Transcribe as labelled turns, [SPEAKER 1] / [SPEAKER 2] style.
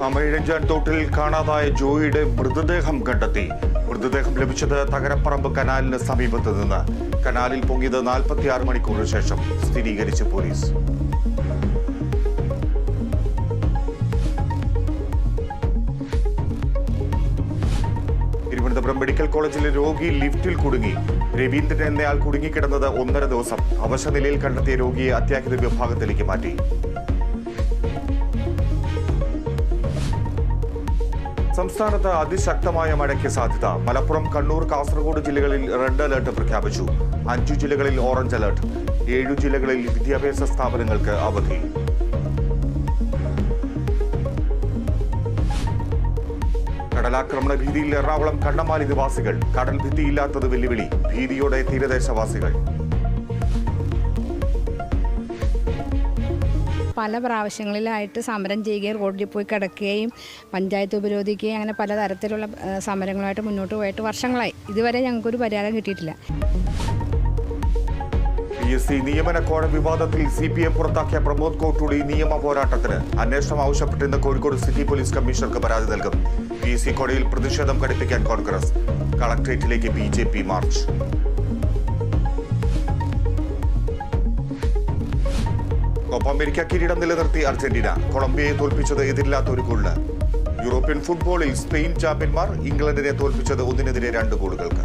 [SPEAKER 1] അമയിഴഞ്ചാൻ തോട്ടിൽ കാണാതായ ജോയിയുടെ മൃതദേഹം കണ്ടെത്തി. മൃതദേഹം ലഭിച്ചത് തകരപ്പറമ്പ് കനാലിന് സമീപത്ത് നിന്ന്. കനാലിൽ പൊങ്ങിയത് 46 മണിക്കൂറിന് ശേഷം, സ്ഥിരീകരിച്ച് പോലീസ്. തിരുവനന്തപുരം മെഡിക്കൽ കോളേജിലെ രോഗി ലിഫ്റ്റിൽ കുടുങ്ങി. രവീന്ദ്രൻ എന്നയാൾ കുടുങ്ങിക്കിടന്നത് 1.5 ദിവസം. അവശനിലയിൽ കണ്ടെത്തിയ രോഗിയെ അത്യാഹിത വിഭാഗത്തിലേക്ക് മാറ്റി. സംസ്ഥാനത്ത് അതിശക്തമായ മഴയ്ക്ക് സാധ്യത. മലപ്പുറം, കണ്ണൂർ, കാസർഗോഡ് ജില്ലകളിൽ റെഡ് അലർട്ട് പ്രഖ്യാപിച്ചു. 5 ജില്ലകളിൽ ഓറഞ്ച് അലർട്ട്. 7 ജില്ലകളിൽ വിദ്യാഭ്യാസ സ്ഥാപനങ്ങൾക്ക് അവധി. കടലാക്രമണ ഭീതിയിൽ എറണാകുളം കണ്ണമാലി നിവാസികൾ. കടൽ ഭിത്തിയില്ലാത്തത് വെല്ലുവിളി. ഭീതിയോടെ തീരദേശവാസികൾ.
[SPEAKER 2] പല പ്രാവശ്യങ്ങളിലായിട്ട് സമരം ചെയ്യുകയും റോഡിൽ പോയി കിടക്കുകയും പഞ്ചായത്ത് ഉപരോധിക്കുകയും അങ്ങനെ പലതരത്തിലുള്ള സമരങ്ങളുമായിട്ട് മുന്നോട്ട് പോയിട്ട് വർഷങ്ങളായി. ഇതുവരെ ഞങ്ങൾക്കൊരു പരിഹാരം കിട്ടിയിട്ടില്ല.
[SPEAKER 1] PSC നിയമന കോഴ വിവാദത്തിൽ CPM പുറത്താക്കിയ പ്രമോദ് കോട്ടൂളി നിയമ പോരാട്ടത്തിന്. അന്വേഷണം ആവശ്യപ്പെട്ട് ഇന്ന് കോഴിക്കോട് സിറ്റി പോലീസ് കമ്മീഷണർക്ക് പരാതി നൽകും. PSC കോടതിയിൽ പ്രതിഷേധം ഘടിപ്പിക്കാൻ കോൺഗ്രസ്. കളക്ടറേറ്റിലേക്ക് BJP മാർച്ച്. കോപ്പ അമേരിക്ക കിരീടം നിലനിർത്തി അർജന്റീന. കൊളംബിയയെ തോൽപ്പിച്ചത് എതിരില്ലാത്ത ഒരു ഗോളിന്. യൂറോപ്യൻ ഫുട്ബോളിൽ സ്പെയിൻ ചാമ്പ്യന്മാർ. ഇംഗ്ലണ്ടിനെ തോൽപ്പിച്ചത് 1-2 ഗോളുകൾക്ക്.